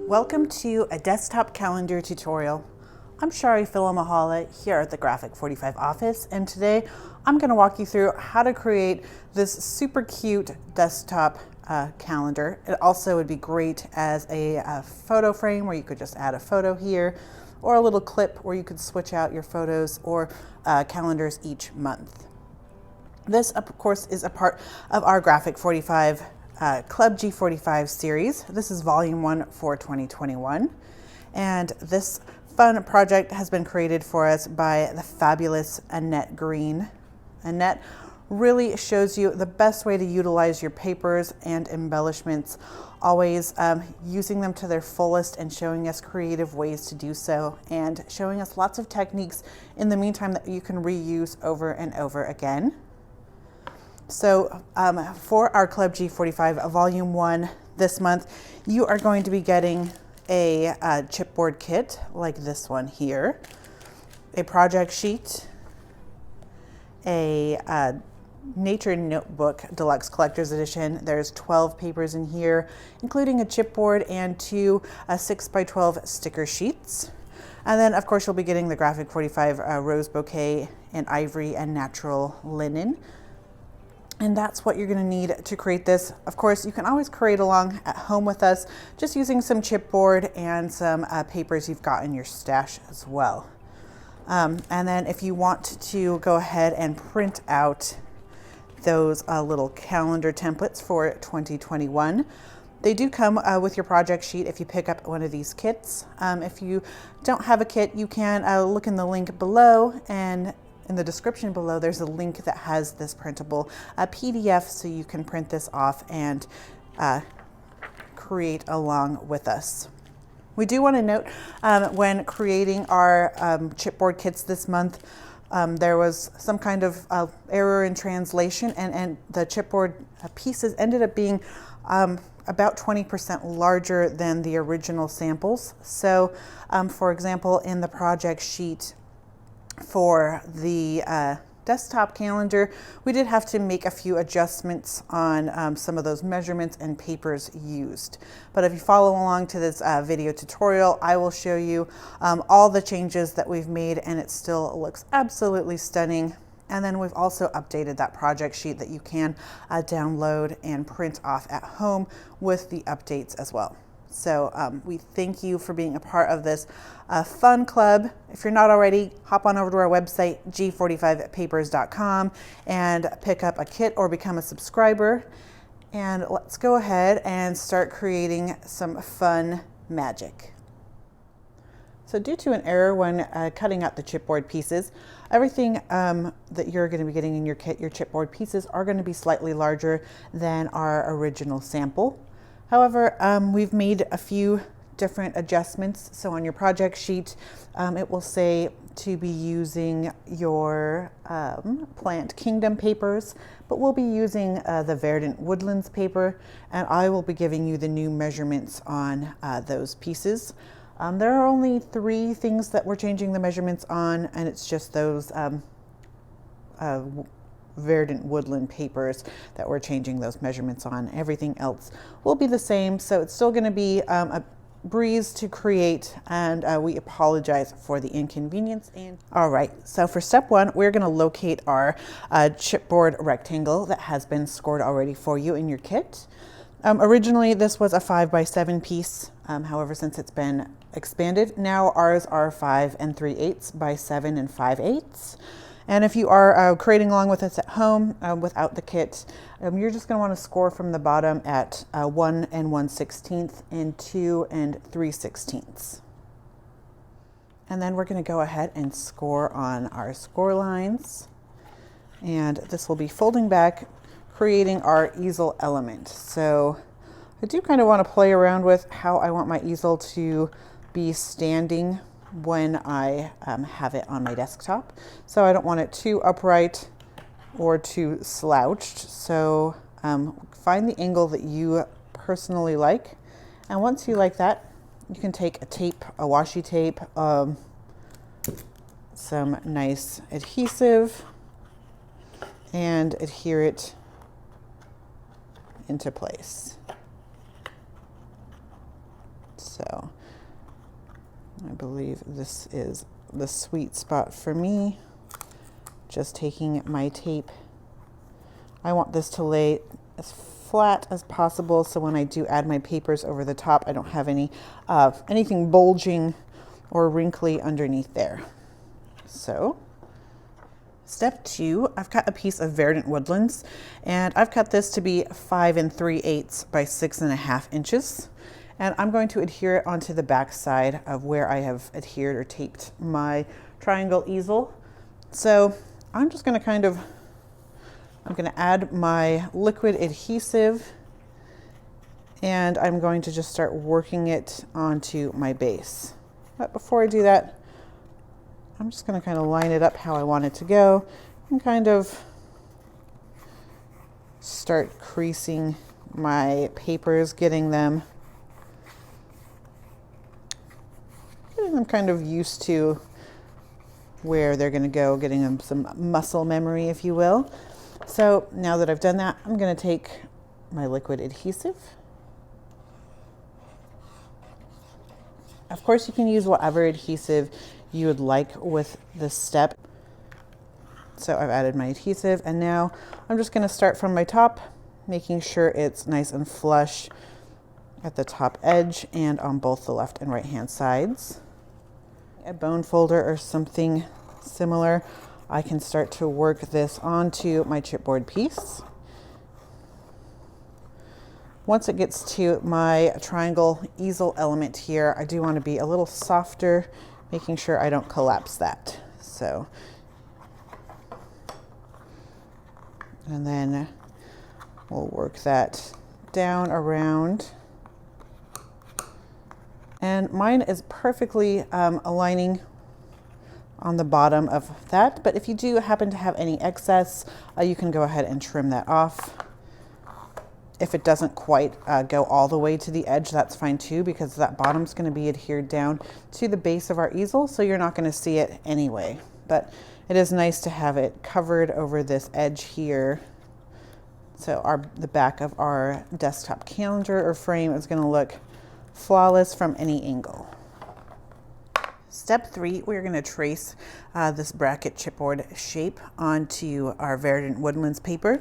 Welcome to a desktop calendar tutorial. I'm Shari Philamahala here at the Graphic 45 office, and today I'm going to walk you through how to create this super cute desktop calendar. It also would be great as a photo frame where you could just add a photo here, or a little clip where you could switch out your photos or calendars each month. This, of course, is a part of our Graphic 45 Club G45 series. This is volume 1 for 2021. And this fun project has been created for us by the fabulous Annette Green. Annette really shows you the best way to utilize your papers and embellishments, always using them to their fullest and showing us creative ways to do so, and showing us lots of techniques in the meantime that you can reuse over and over again. So for our Club G45 Volume 1 this month, you are going to be getting a chipboard kit like this one here, a project sheet, a Nature Notebook Deluxe Collector's Edition. There's 12 papers in here, including a chipboard and 2 6x12 sticker sheets. And then, of course, you'll be getting the Graphic 45 Rose Bouquet in ivory and natural linen. And that's what you're going to need to create this. Of course, you can always create along at home with us, just using some chipboard and some papers you've got in your stash as well. And then if you want to go ahead and print out those little calendar templates for 2021, they do come with your project sheet if you pick up one of these kits. If you don't have a kit, you can look in the link below, and in the description below, there's a link that has this printable PDF, so you can print this off and create along with us. We do want to note when creating our chipboard kits this month, there was some kind of error in translation, and the chipboard pieces ended up being about 20% larger than the original samples. So, for example, in the project sheet for the desktop calendar, we did have to make a few adjustments on some of those measurements and papers used. But if you follow along to this video tutorial, I will show you all the changes that we've made, and it still looks absolutely stunning. And then we've also updated that project sheet that you can download and print off at home with the updates as well. So we thank you for being a part of this fun club. If you're not already, hop on over to our website, g45papers.com, and pick up a kit or become a subscriber. And let's go ahead and start creating some fun magic. So due to an error when cutting out the chipboard pieces, everything that you're going to be getting in your kit, your chipboard pieces, are going to be slightly larger than our original sample. However, we've made a few different adjustments. So on your project sheet, it will say to be using your Plant Kingdom papers, but we'll be using the Verdant Woodlands paper, and I will be giving you the new measurements on those pieces. There are only 3 things that we're changing the measurements on, and it's just those Verdant Woodland papers that we're changing those measurements on. Everything else will be the same, so it's still going to be a breeze to create, and we apologize for the inconvenience. All right, so for step 1, we're going to locate our chipboard rectangle that has been scored already for you in your kit. Originally, this was a 5x7 piece. However, since it's been expanded, now ours are 5 3/8 by 7 5/8. And if you are creating along with us at home without the kit, you're just going to want to score from the bottom at 1 1/16 and 2 3/16. And then we're going to go ahead and score on our score lines. And this will be folding back, creating our easel element. So I do kind of want to play around with how I want my easel to be standing when I have it on my desktop. So I don't want it too upright or too slouched. So find the angle that you personally like. And once you like that, you can take a tape, a washi tape, some nice adhesive, and adhere it into place. So I believe this is the sweet spot for me. Just taking my tape. I want this to lay as flat as possible, so when I do add my papers over the top, I don't have anything bulging or wrinkly underneath there. So step 2, I've cut a piece of Verdant Woodlands, and I've cut this to be 5 3/8 by 6.5 inches. And I'm going to adhere it onto the back side of where I have adhered or taped my triangle easel. So I'm just going to I'm going to add my liquid adhesive, and I'm going to just start working it onto my base. But before I do that, I'm just going to kind of line it up how I want it to go and kind of start creasing my papers, getting them kind of used to where they're going to go, getting them some muscle memory, if you will. So now that I've done that, I'm going to take my liquid adhesive. Of course, you can use whatever adhesive you would like with this step. So I've added my adhesive, and now I'm just going to start from my top, making sure it's nice and flush at the top edge and on both the left and right hand sides. A bone folder or something similar, I can start to work this onto my chipboard piece. Once it gets to my triangle easel element here, I do want to be a little softer, making sure I don't collapse that. So, and then we'll work that down around. And mine is perfectly aligning on the bottom of that, but if you do happen to have any excess, you can go ahead and trim that off. If it doesn't quite go all the way to the edge, that's fine too, because that bottom's going to be adhered down to the base of our easel, so you're not going to see it anyway. But it is nice to have it covered over this edge here. So the back of our desktop calendar or frame is going to look flawless from any angle. Step 3, we're going to trace this bracket chipboard shape onto our Verdant Woodlands paper.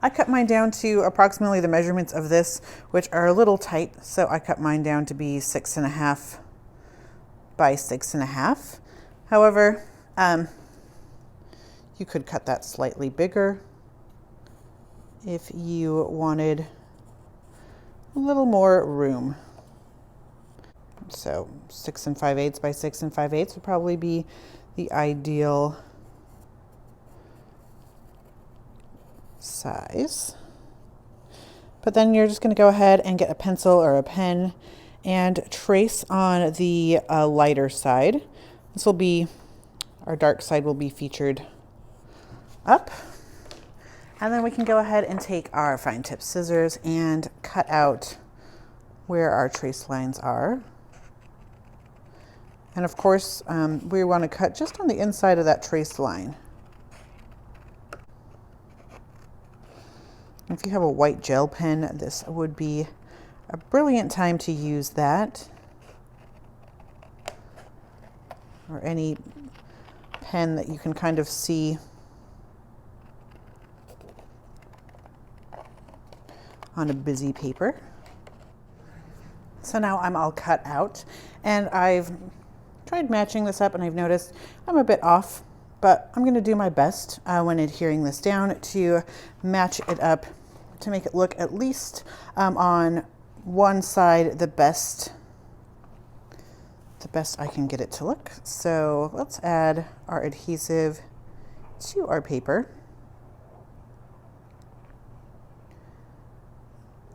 I cut mine down to approximately the measurements of this, which are a little tight, so I cut mine down to be 6.5 by 6.5. However, you could cut that slightly bigger if you wanted a little more room. So 6 5/8 by 6 5/8 would probably be the ideal size. But then you're just going to go ahead and get a pencil or a pen and trace on the lighter side. This will be, our dark side will be featured up. And then we can go ahead and take our fine tip scissors and cut out where our trace lines are. And of course, we want to cut just on the inside of that trace line. If you have a white gel pen, this would be a brilliant time to use that. Or any pen that you can kind of see on a busy paper. So now I'm all cut out, and I've tried matching this up, and I've noticed I'm a bit off, but I'm going to do my best when adhering this down to match it up to make it look at least on one side the best I can get it to look. So let's add our adhesive to our paper.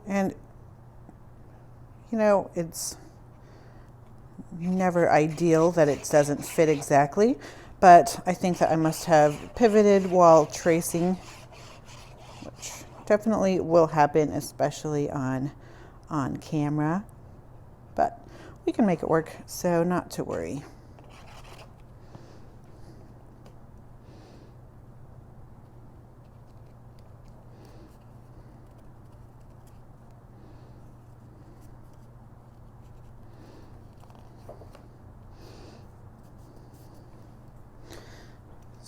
And you know, it's never ideal that it doesn't fit exactly, but I think that I must have pivoted while tracing, which definitely will happen, especially on camera, but we can make it work, so not to worry.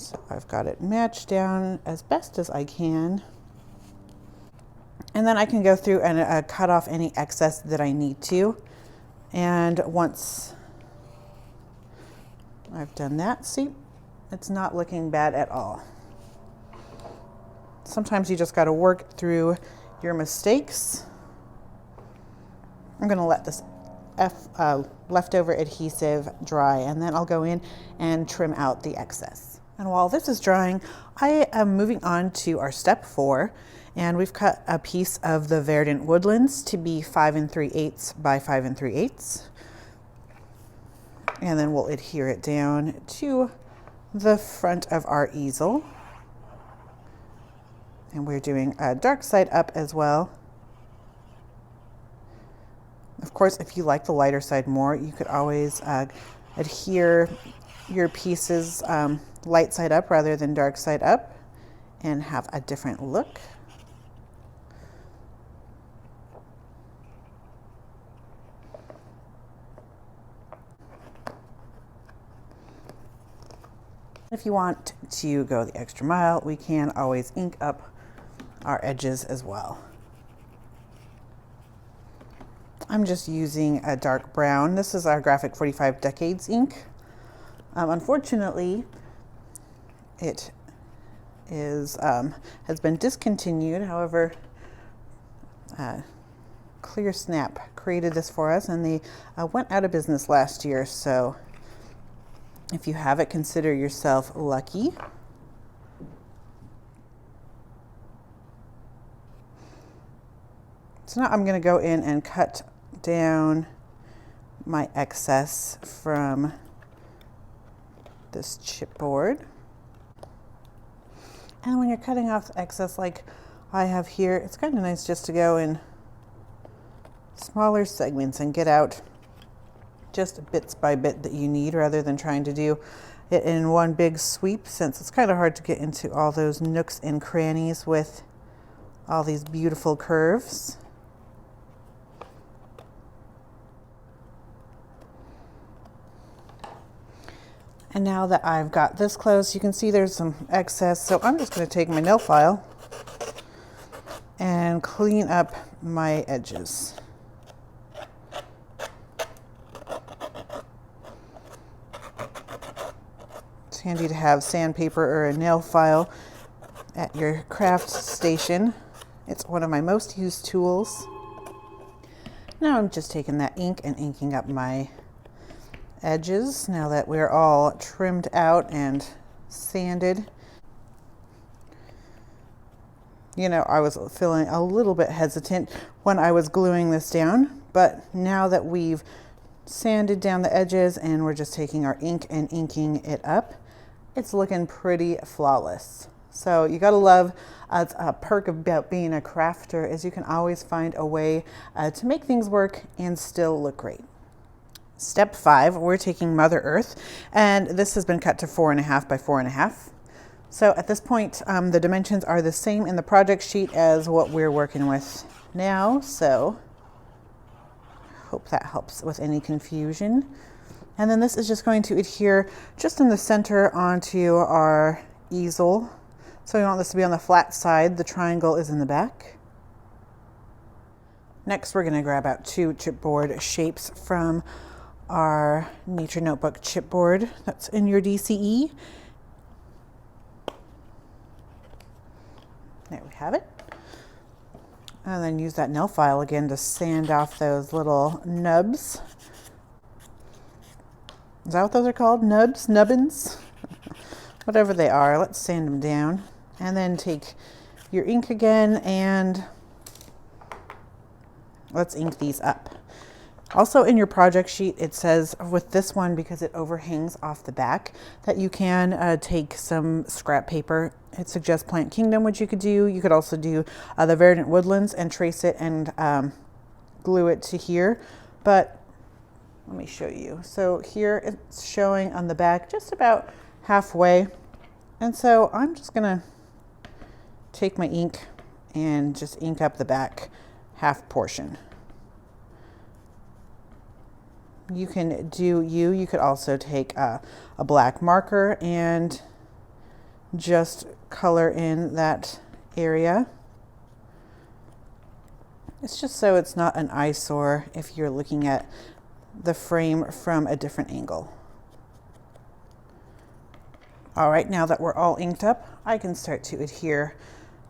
So I've got it matched down as best as I can. And then I can go through and cut off any excess that I need to. And once I've done that, see, it's not looking bad at all. Sometimes you just got to work through your mistakes. I'm going to let this leftover adhesive dry, and then I'll go in and trim out the excess. And while this is drying, I am moving on to our step 4, and we've cut a piece of the Verdant Woodlands to be 5 3/8 by 5 3/8. And then we'll adhere it down to the front of our easel. And we're doing a dark side up as well. Of course, if you like the lighter side more, you could always adhere your pieces light side up rather than dark side up and have a different look. If you want to go the extra mile, we can always ink up our edges as well. I'm just using a dark brown. This is our Graphic 45 Decades ink. Unfortunately, it is has been discontinued. However, Clear Snap created this for us, and they went out of business last year. So if you have it, consider yourself lucky. So now I'm going to go in and cut down my excess from this chipboard. And when you're cutting off the excess like I have here, it's kind of nice just to go in smaller segments and get out just bits by bit that you need, rather than trying to do it in one big sweep, since it's kind of hard to get into all those nooks and crannies with all these beautiful curves. And now that I've got this close, you can see there's some excess. So I'm just going to take my nail file and clean up my edges. It's handy to have sandpaper or a nail file at your craft station. It's one of my most used tools. Now I'm just taking that ink and inking up my edges now that we're all trimmed out and sanded. You know, I was feeling a little bit hesitant when I was gluing this down, but now that we've sanded down the edges and we're just taking our ink and inking it up, it's looking pretty flawless. So you gotta love, a perk about being a crafter is you can always find a way to make things work and still look great. Step 5, we're taking Mother Earth, and this has been cut to 4.5 by 4.5. So at this point, the dimensions are the same in the project sheet as what we're working with now. So hope that helps with any confusion. And then this is just going to adhere just in the center onto our easel. So we want this to be on the flat side. The triangle is in the back. Next, we're going to grab out 2 chipboard shapes from our Nature Notebook chipboard that's in your DCE. There we have it. And then use that nail file again to sand off those little nubs. Is that what those are called? Nubs? Nubbins? Whatever they are, let's sand them down. And then take your ink again and let's ink these up. Also in your project sheet, it says with this one, because it overhangs off the back, that you can take some scrap paper. It suggests Plant Kingdom, which you could do. You could also do the Verdant Woodlands and trace it and glue it to here. But let me show you. So here it's showing on the back just about halfway. And so I'm just gonna take my ink and just ink up the back half portion. You can do you could also take a black marker and just color in that area. It's just so it's not an eyesore if you're looking at the frame from a different angle. All right, now that we're all inked up, I can start to adhere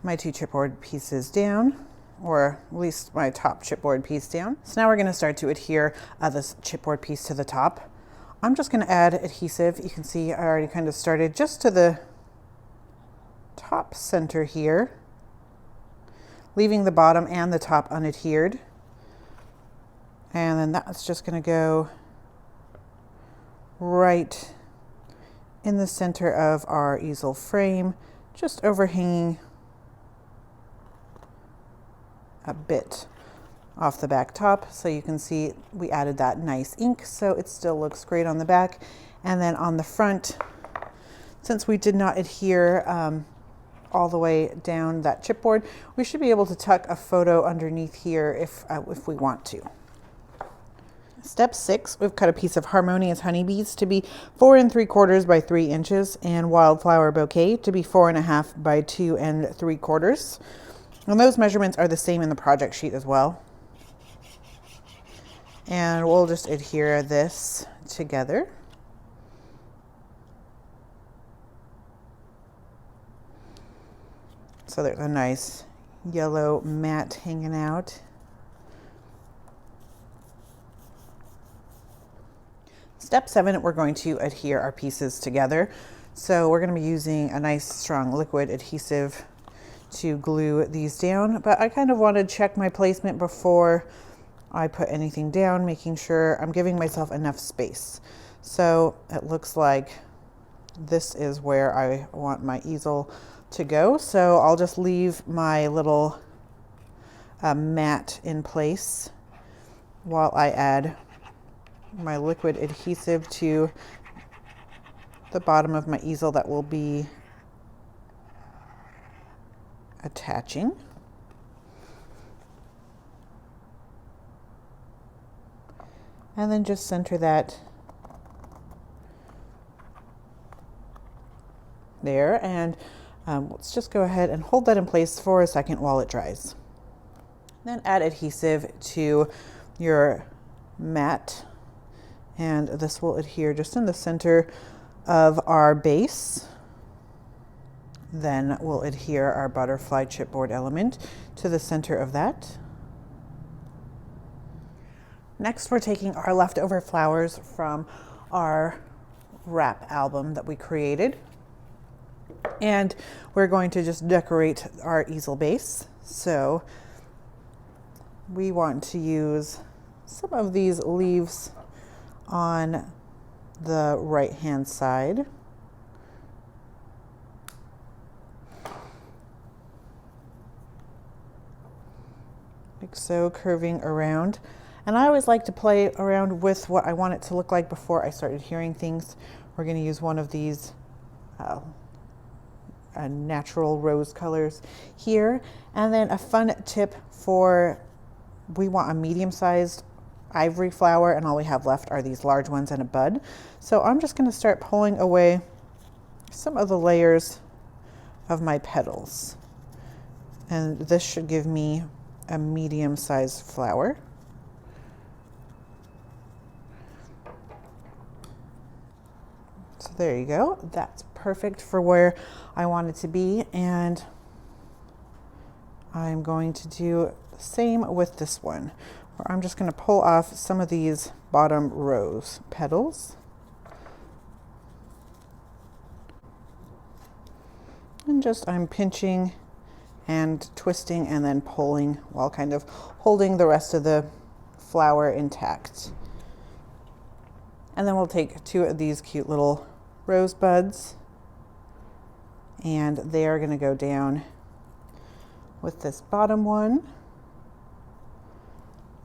my 2 chipboard pieces down, or at least my top chipboard piece down. So now we're going to start to adhere this chipboard piece to the top. I'm just going to add adhesive. You can see I already kind of started just to the top center here, leaving the bottom and the top unadhered. And then that's just going to go right in the center of our easel frame, just overhanging a bit off the back top. So you can see we added that nice ink, so it still looks great on the back. And then on the front, since we did not adhere all the way down that chipboard, we should be able to tuck a photo underneath here if we want to. Step 6, we've cut a piece of Harmonious Honeybees to be 4 3/4 by 3 inches and Wildflower Bouquet to be 4 1/2 by 2 3/4. And those measurements are the same in the project sheet as well. And we'll just adhere this together. So there's a nice yellow mat hanging out. Step 7, we're going to adhere our pieces together. So we're going to be using a nice strong liquid adhesive to glue these down, but I kind of want to check my placement before I put anything down, making sure I'm giving myself enough space. So it looks like this is where I want my easel to go. So I'll just leave my little mat in place while I add my liquid adhesive to the bottom of my easel that will be attaching. And then just center that there, and let's just go ahead and hold that in place for a second while it dries. Then add adhesive to your mat, and this will adhere just in the center of our base. Then we'll adhere our butterfly chipboard element to the center of that. Next, we're taking our leftover flowers from our wrap album that we created, and we're going to just decorate our easel base. So we want to use some of these leaves on the right hand side. Like so, curving around. And I always like to play around with what I want it to look like before I start adhering things. We're going to use one of these natural rose colors here. And then a fun tip for, we want a medium-sized ivory flower, and all we have left are these large ones and a bud. So I'm just going to start pulling away some of the layers of my petals. And this should give me a medium-sized flower. So there you go. That's perfect for where I want it to be. And I'm going to do the same with this one, where I'm just going to pull off some of these bottom rose petals. And just I'm pinching and twisting and then pulling while kind of holding the rest of the flower intact. And then we'll take 2 of these cute little rose buds, and they are going to go down with this bottom one,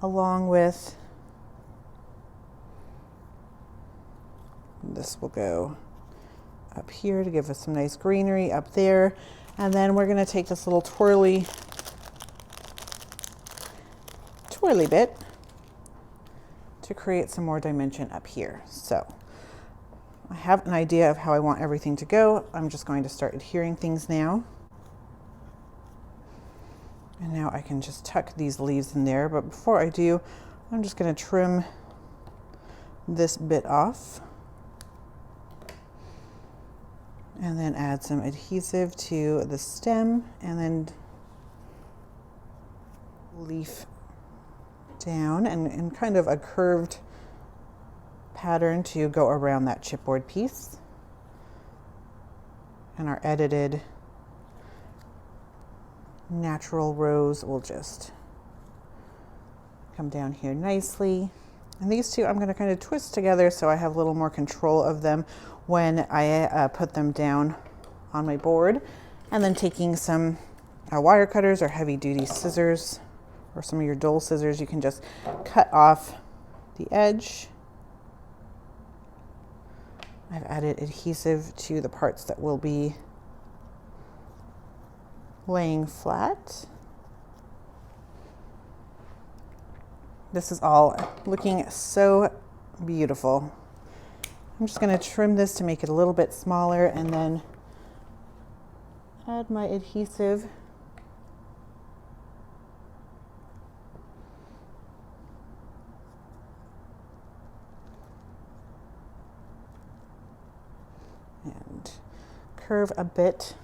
along with this will go up here to give us some nice greenery up there. And then we're going to take this little twirly bit to create some more dimension up here. So I have an idea of how I want everything to go. I'm just going to start adhering things now. And now I can just tuck these leaves in there, but before I do, I'm just going to trim this bit off and then add some adhesive to the stem and then leaf down and kind of a curved pattern to go around that chipboard piece. And our edited natural rose will just come down here nicely. And these two I'm going to kind of twist together so I have a little more control of them when I put them down on my board. And then taking some wire cutters or heavy duty scissors or some of your dull scissors, you can just cut off the edge. I've added adhesive to the parts that will be laying flat. This is all looking so beautiful. I'm just going to trim this to make it a little bit smaller and then add my adhesive. And curve a bit.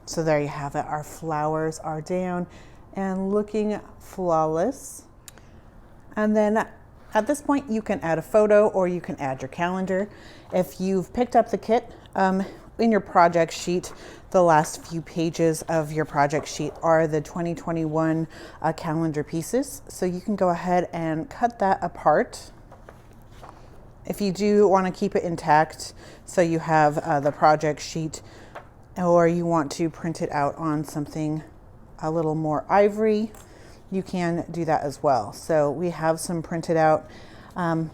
So there you have it. Our flowers are down and looking flawless. And then at this point you can add a photo or you can add your calendar. If you've picked up the kit, in your project sheet, the last few pages of your project sheet are the 2021 calendar pieces. So you can go ahead and cut that apart. If you do want to keep it intact, so you have the project sheet, or you want to print it out on something a little more ivory, you can do that as well. So we have some printed out on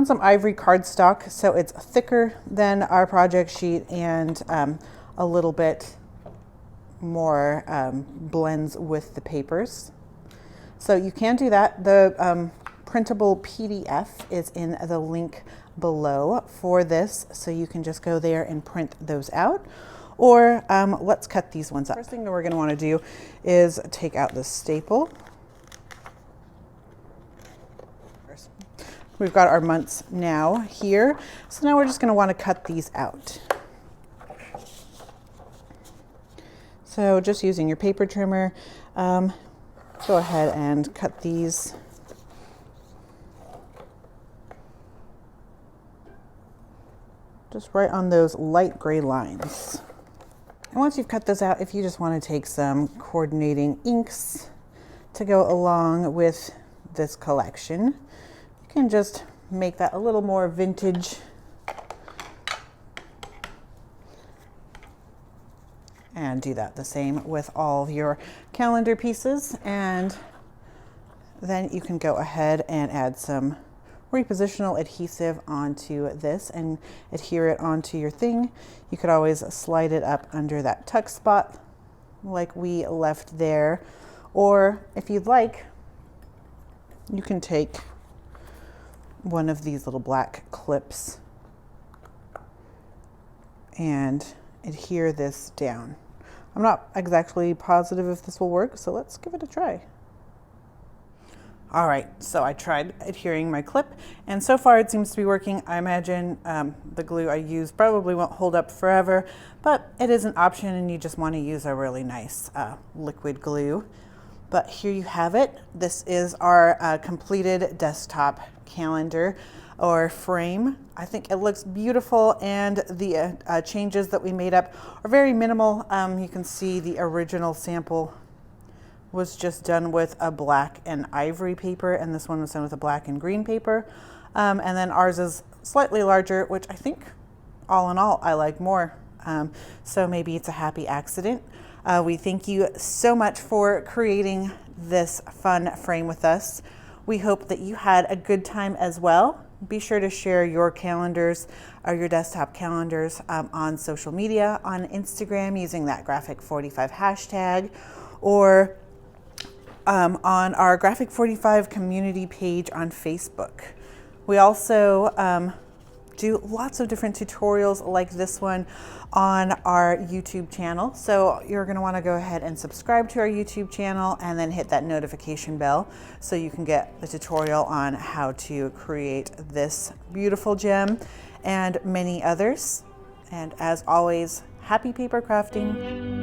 some ivory cardstock, so it's thicker than our project sheet and a little bit more blends with the papers. So you can do that. The printable PDF is in the link below for this, so you can just go there and print those out. Or let's cut these ones up. First thing that we're going to want to do is take out the staple. We've got our months now here, so now we're just going to want to cut these out. So just using your paper trimmer, go ahead and cut these. Just right on those light gray lines. And once you've cut those out, if you just want to take some coordinating inks to go along with this collection, you can just make that a little more vintage. And do that the same with all of your calendar pieces. And then you can go ahead and add some repositional adhesive onto this and adhere it onto your thing. You could always slide it up under that tuck spot like we left there, or if you'd like, you can take one of these little black clips and adhere this down. I'm not exactly positive if this will work, so let's give it a try. All right, so I tried adhering my clip, and so far it seems to be working. I imagine the glue I use probably won't hold up forever, but it is an option and you just want to use a really nice liquid glue. But here you have it. This is our completed desktop calendar or frame. I think it looks beautiful, and the changes that we made up are very minimal. You can see the original sample was just done with a black and ivory paper, and this one was done with a black and green paper. And then ours is slightly larger, which I think all in all I like more. So maybe it's a happy accident. We thank you so much for creating this fun frame with us. We hope that you had a good time as well. Be sure to share your calendars or your desktop calendars on social media, on Instagram using that Graphic 45 hashtag, or on our Graphic 45 community page on Facebook. We also do lots of different tutorials like this one on our YouTube channel. So you're going to want to go ahead and subscribe to our YouTube channel and then hit that notification bell so you can get the tutorial on how to create this beautiful gem and many others. And as always, happy paper crafting.